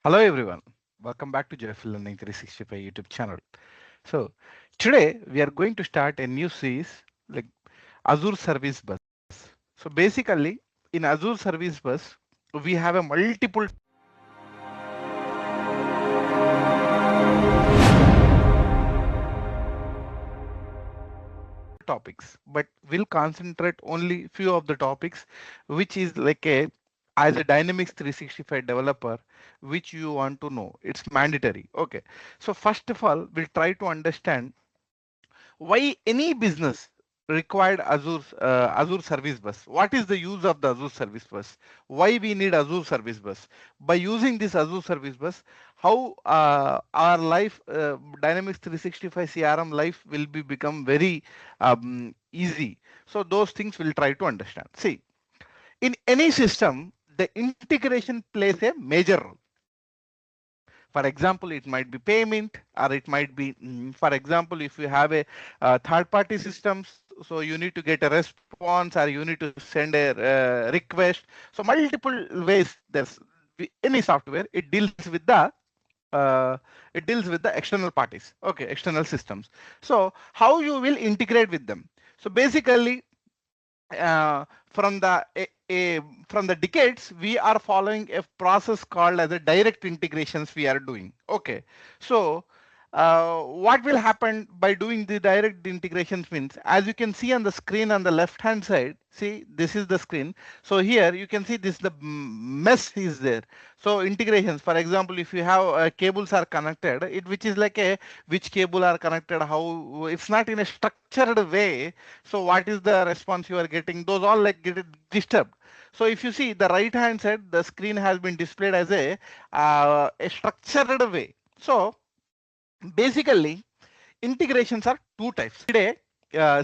Hello everyone, welcome back to Joyful Learning 365 YouTube channel. So today we are going to start a new series like Azure Service Bus. So basically in Azure Service Bus we have a multiple topics, but we'll concentrate only few of the topics, which is like a as a Dynamics 365 developer, which you want to know. It's mandatory. Okay. So first of all, we'll try to understand why any business required Azure Service Bus. What is the use of the Azure Service Bus? Why we need Azure Service Bus? By using this Azure Service Bus, how our life Dynamics 365 CRM life will be become very easy. So those things we'll try to understand. See, in any system, the integration plays a major role. For example, it might be payment, or it might be, for example, if you have a third-party systems, so you need to get a response or you need to send a request. So multiple ways. There's any software, uh, it deals with the external parties, okay, external systems. So how you will integrate with them? So basically, from from the decades, we are following a process called as a direct integrations we are doing. Okay, so what will happen by doing the direct integrations means, as you can see on the screen on the left hand side, see this is the screen. So here you can see this the mesh is there. So integrations, for example, if you have cables are connected, it which is like a which cable are connected, how it's not in a structured way. So what is the response you are getting? Those all like get disturbed. So if you see the right hand side, the screen has been displayed as a structured way. So basically, integrations are two types. Today,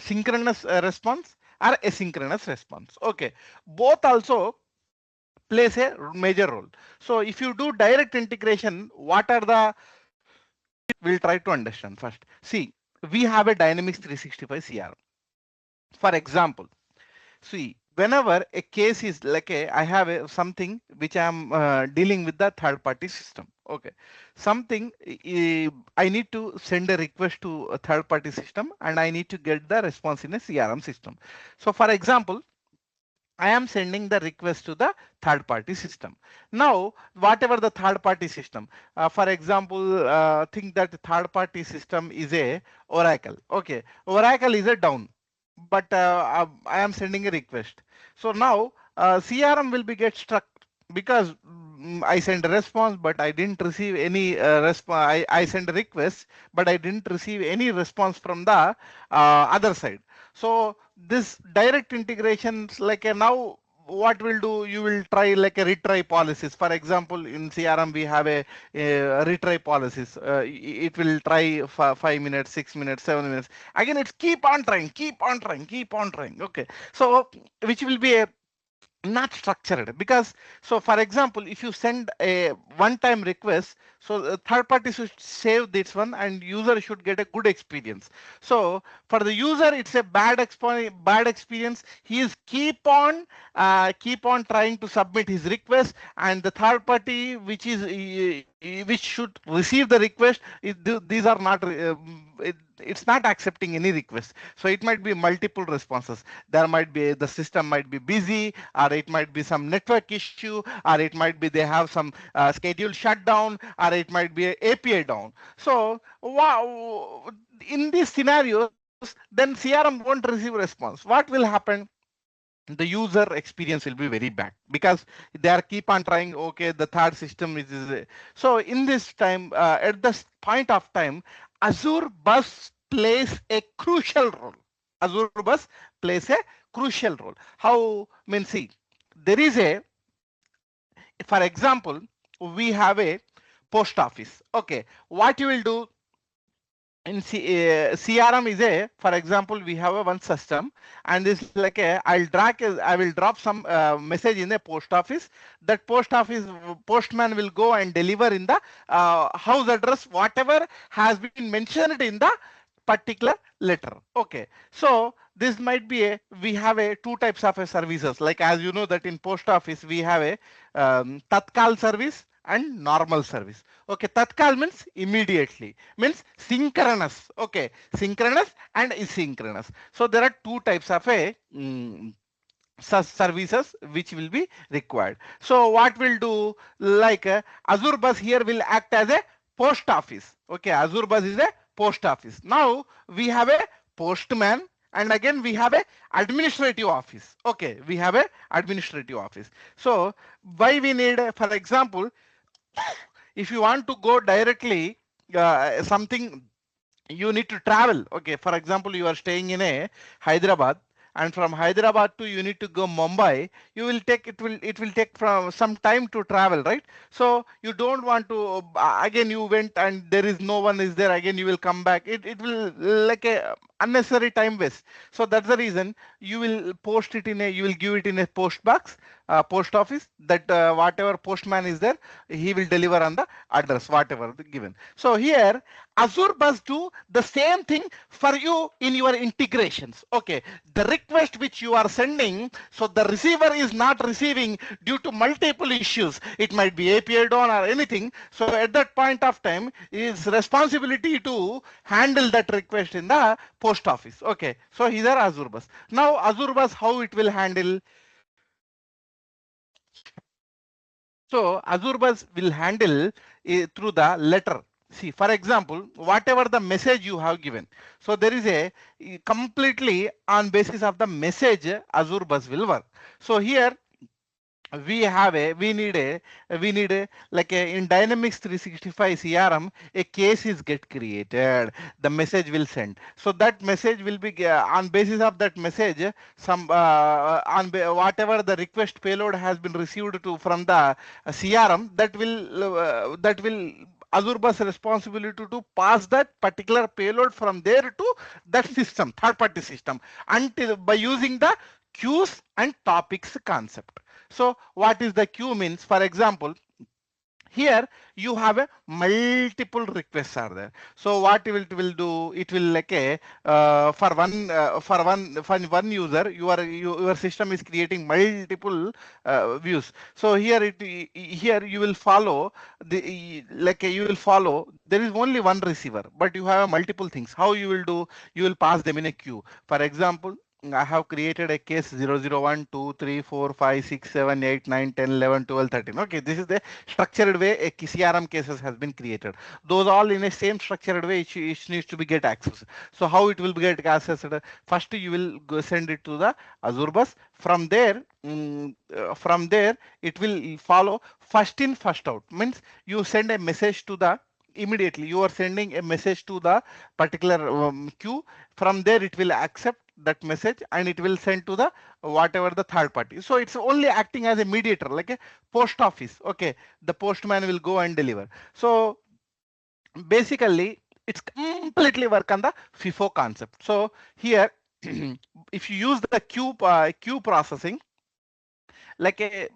synchronous response or asynchronous response. Okay, both also plays a major role. So if you do direct integration, what are the we'll try to understand first. See, we have a Dynamics 365 CRM. For example, see, whenever a case is like I have something which I am dealing with the third party system. Okay, something I need to send a request to a third party system and I need to get the response in a CRM system. So for example, I am sending the request to the third party system. Now, whatever the third party system, for example, think that the third party system is a Oracle. Okay, Oracle is a down, but I am sending a request. So now CRM will be get stuck because I sent a response, but I didn't receive any response. I sent a request, but I didn't receive any response from the other side. So this direct integrations like a now what will do, you will try like a retry policies. For example, in CRM we have a retry policies. It will try for 5 minutes, 6 minutes, 7 minutes. Again, it's keep on trying, keep on trying, keep on trying. Okay, so which will be a not structured. Because so for example, if you send a one time request, so the third party should save this one and user should get a good experience. So for the user it's a bad experience. He is keep on trying to submit his request, and the third party which should receive the request these are not it's not accepting any request. So it might be multiple responses. There might be the system might be busy, or it might be some network issue, or it might be they have some schedule shutdown, or it might be a API down. So wow, in these scenarios, then CRM won't receive response. What will happen? The user experience will be very bad because they are keep on trying. Okay, the third system is so in this time, at this point of time, Azure Bus plays a crucial role. Azure Bus plays a crucial role. How mean, see, there is a, for example, we have a post office. Okay, what you will do in CRM is a, for example, we have a one system, and this like I will drop some message in the post office. That post office postman will go and deliver in the house address whatever has been mentioned in the particular letter. Okay, so this might be a, we have a two types of a services, like as you know that in post office we have a Tatkal service and normal service. Okay, tatkal means immediately, means synchronous. Okay, synchronous and asynchronous. So there are two types of a services which will be required. So what we'll do, like Azure Bus here will act as a post office. Okay, Azure Bus is a post office. Now we have a postman, and again we have a administrative office. Okay, we have a administrative office. So why we need, for example, if you want to go directly something, you need to travel. Okay, for example, you are staying in a Hyderabad, and from Hyderabad to you need to go Mumbai. You will take, it will take from some time to travel, right? So you don't want to again you went and there is no one is there, again you will come back, it will like a unnecessary time waste. So that's the reason you will post it in a, you will give it in a post box, post office, that whatever postman is there, he will deliver on the address whatever given. So here Azure Bus do the same thing for you in your integrations. Okay, the request which you are sending, so the receiver is not receiving due to multiple issues. It might be API down or anything. So at that point of time, is responsibility to handle that request in the post office. Okay, so here are Azure Bus. Now Azure Bus, how it will handle? So Azure Bus will handle through the letter. See, for example, whatever the message you have given. So there is a completely on basis of the message Azure Bus will work. So here we need a like a, in Dynamics 365 CRM, a case is get created, the message will send. So that message will be on basis of that message, some whatever the request payload has been received to from the CRM, that will Azure Bus responsibility to pass that particular payload from there to that system, third party system, until by using the queues and topics concept. So what is the queue means? For example, here you have a multiple requests are there. So what it will do, it will like a for one user, your system is creating multiple views. So here here you will follow the like you will follow, there is only one receiver but you have multiple things. How you will do, you will pass them in a queue. For example, I have created a case 001, 2, 3, 4, 5, 6, 7, 8, 9, 10, 11, 12, 13. Okay, this is the structured way a CRM cases has been created. Those all in a same structured way, each needs to be get access. So how it will get accessed? First you will go send it to the Azure Bus. From there it will follow first in first out. Means you send a message to the, immediately you are sending a message to the particular queue. From there it will accept that message and it will send to the whatever the third party. So it's only acting as a mediator, like a post office. Okay, the postman will go and deliver. So basically it's completely work on the FIFO concept. So here if you use the queue processing, like a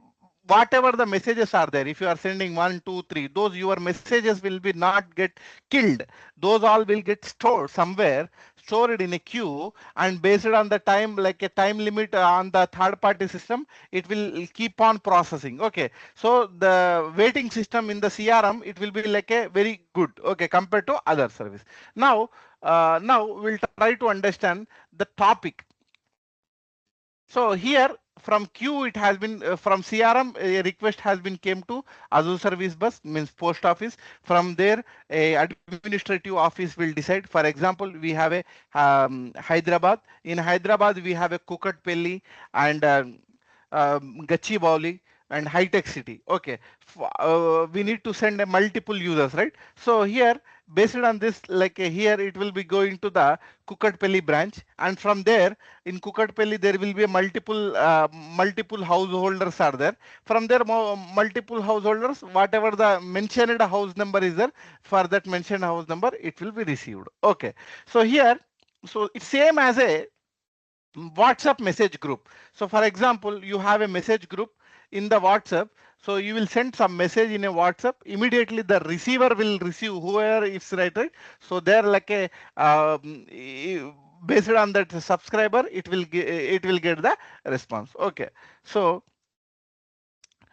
whatever the messages are there, if you are sending 1, 2, 3, those your messages will be not get killed, those all will get stored somewhere, stored in a queue, and based on the time, like a time limit on the third party system, it will keep on processing. Okay, so the waiting system in the CRM, it will be like a very good, okay, compared to other service. Now we'll try to understand the topic. So here from queue it has been from CRM, a request has been came to Azure Service Bus, means post office. From there a administrative office will decide. For example, we have a Hyderabad. In Hyderabad we have a Kukatpalli and Gachibowli and high tech city. Okay, we need to send a multiple users, right? So here based on this, like here it will be going to the Kukatpalli branch, and from there in Kukatpalli there will be multiple householders are there. From there multiple householders, whatever the mentioned house number is there, for that mentioned house number it will be received. Okay, so here, so it's same as a WhatsApp message group. So for example, you have a message group in the WhatsApp. So you will send some message in a WhatsApp. Immediately the receiver will receive whoever is right. So they're like a based on that subscriber, it will get the response. Okay. So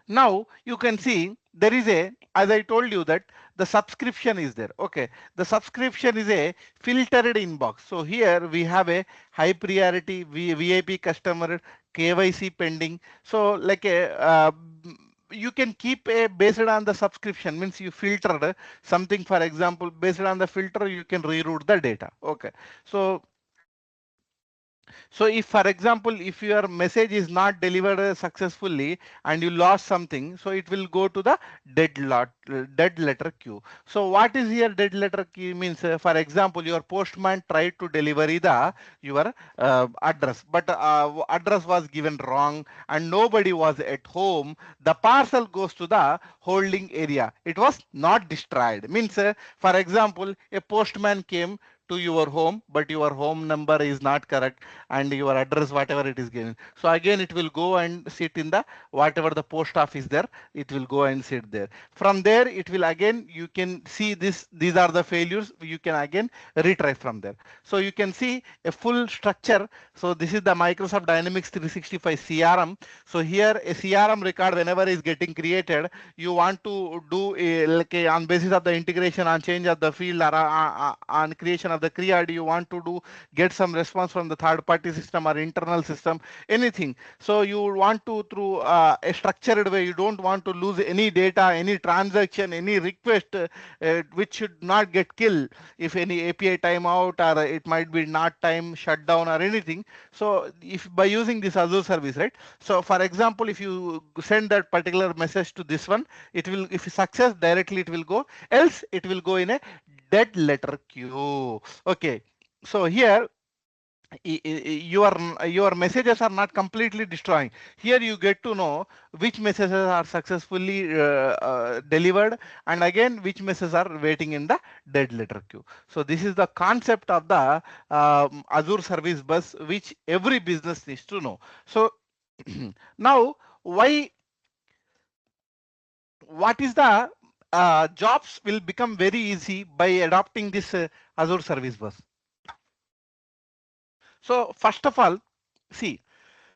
now you can see there is a, as I told you that the subscription is there. Okay, the subscription is a filtered inbox. So here we have a high priority VIP customer, KYC pending. So like a you can keep a based on the subscription, means you filtered something. For example, based on the filter you can reroute the data. Okay, so so if, for example, if your message is not delivered successfully and you lost something, so it will go to the dead letter queue. So what is here dead letter queue means? For example, your postman tried to deliver your address, but address was given wrong and nobody was at home. The parcel goes to the holding area. It was not destroyed. Means, for example, a postman came to your home, but your home number is not correct and your address whatever it is given. So again it will go and sit in the whatever the post office there, it will go and sit there. From there it will again, you can see this, these are the failures, you can again retry from there. So you can see a full structure. So this is the Microsoft Dynamics 365 CRM. So here a CRM record whenever is getting created, you want to do a, like a, on basis of the integration, on change of the field, or on creation of the create, you want to do get some response from the third party system or internal system, anything. So you want to through a structured way, you don't want to lose any data, any transaction, any request which should not get killed if any API timeout, or it might be not time shutdown or anything. So if by using this Azure service, right? So for example, if you send that particular message to this one, it will, if success, directly it will go, else it will go in a dead letter queue. Okay, so here your messages are not completely destroying. Here you get to know which messages are successfully delivered, and again which messages are waiting in the dead letter queue. So this is the concept of the Azure Service Bus, which every business needs to know. So now, why, what is the jobs will become very easy by adopting this Azure Service Bus. So first of all, see,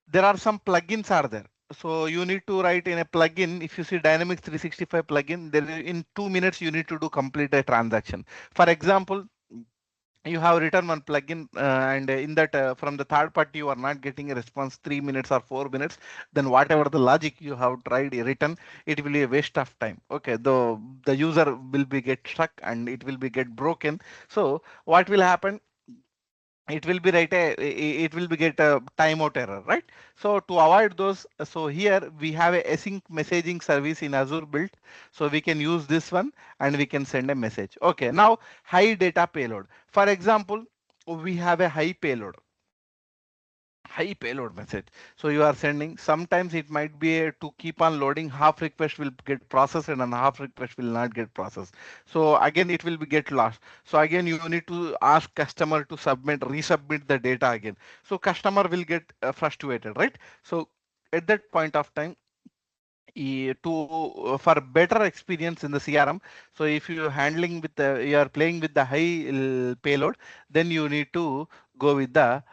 there are some plugins are there. So you need to write in a plugin. If you see Dynamics 365 plugin, there in 2 minutes you need to do complete a transaction. For example, you have written one plugin and in that from the third party you are not getting a response 3 minutes or 4 minutes, then whatever the logic you have tried written, it will be a waste of time. Okay, the user will be get stuck and it will be get broken. So what will happen, it will be it will be get a timeout error, right? So to avoid those, so here we have a async messaging service in Azure built, so we can use this one and we can send a message. Okay, now high data payload. For example, we have a high payload message. So you are sending, sometimes it might be to keep on loading, half request will get processed and half request will not get processed. So again, it will be get lost. So again, you need to ask customer to resubmit the data again. So customer will get frustrated, right? So at that point of time, to for better experience in the CRM. So if you are handling with the, you are playing with the high payload, then you need to go with the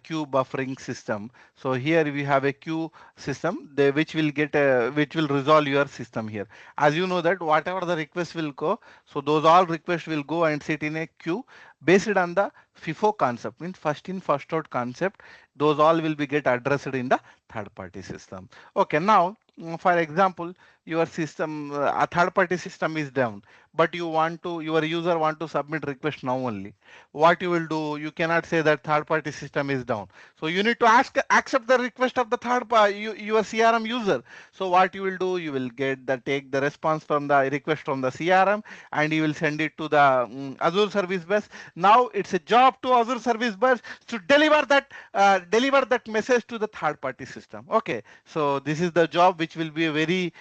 queue buffering system. So here we have a queue system, which will get which will resolve your system here. As you know that whatever the request will go, so those all requests will go and sit in a queue based on the FIFO concept, means first in first out concept. Those all will be get addressed in the third party system. Okay, now for example, your system, a third party system is down, but you want to, your user want to submit request now only. What you will do, you cannot say that third party system is down. So you need to accept the request of the third party, your CRM user. So what you will do, you will get the, take the response from the request from the CRM and you will send it to the Azure Service Bus. Now it's a job to Azure Service Bus to deliver that message to the third party system. Okay, so this is the job which will be a very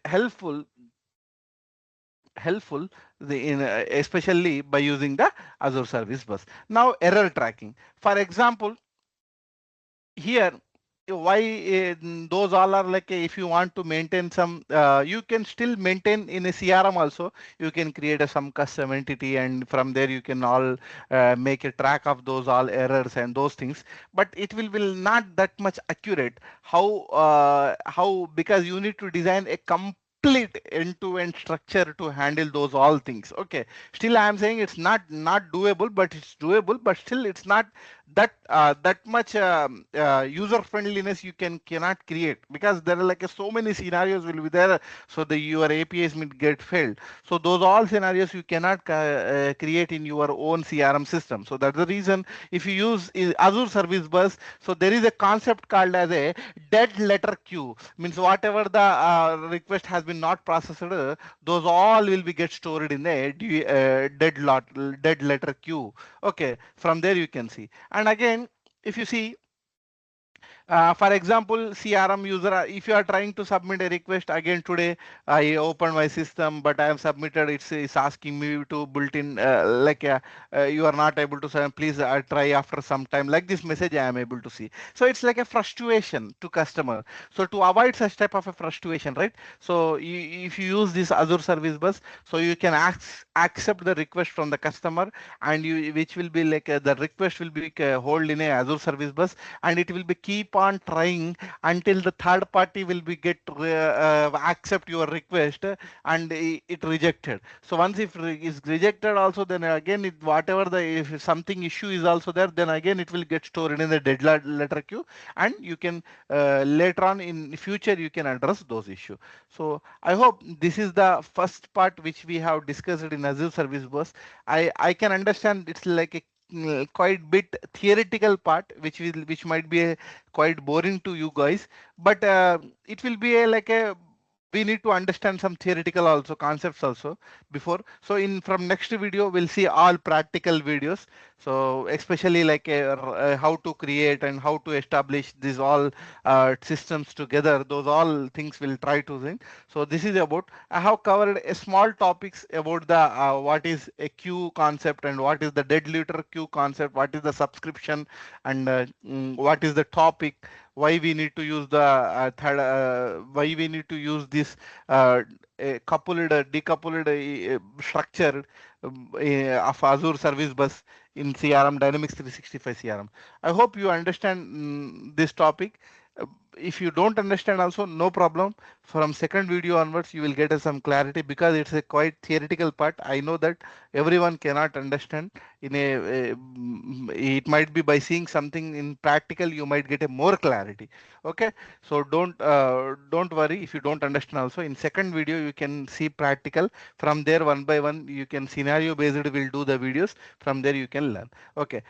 helpful in especially by using the Azure Service Bus. Now error tracking. For example, here why those all are like if you want to maintain some you can still maintain in a CRM also, you can create some custom entity and from there you can all make a track of those all errors and those things, but it will not that much accurate. How because you need to design a complete end-to-end structure to handle those all things. Okay, still I am saying it's not doable, but it's doable, but still it's not that much user friendliness you cannot create, because there are like so many scenarios will be there, so the your APIs will get failed. So those all scenarios you cannot create in your own CRM system. So that's the reason if you use Azure Service Bus, so there is a concept called as a dead letter queue. Means whatever the request has been not processed, those all will be get stored in the dead letter queue. Okay, from there you can see. And again, if you see, for example, CRM user, if you are trying to submit a request again today, I opened my system, but I have submitted, it's asking me to built in, you are not able to submit, please try after some time. Like this message I am able to see. So it's like a frustration to customer. So to avoid such type of a frustration, right? So if you use this Azure Service Bus, so you can accept the request from the customer, and you which will be like the request will be hold in a Azure Service Bus, and it will be keep on trying until the third party will be get accept your request, and it rejected. So once if is rejected also, then again it whatever the if something issue is also there, then again it will get stored in the dead letter queue, and you can later on in future you can address those issues. So I hope this is the first part which we have discussed in Azure Service Bus. I can understand it's like a quite bit theoretical part which might be quite boring to you guys, but it will be like a we need to understand some theoretical also concepts also before. So in from next video we'll see all practical videos, so especially like how to create and how to establish these all systems together, those all things we'll try to think. So this is about, I have covered a small topics about the what is a queue concept, and what is the dead letter queue concept, what is the subscription, and what is the topic, why we need to use the why we need to use this coupled decoupled structure of Azure Service Bus in CRM Dynamics 365 CRM. I hope you understand this topic. If you don't understand also, no problem. From second video onwards you will get some clarity, because it's a quite theoretical part. I know that everyone cannot understand in it might be by seeing something in practical you might get a more clarity. Okay, so don't worry if you don't understand also. In second video you can see practical. From there one by one you can scenario based will do the videos. From there you can learn. Okay,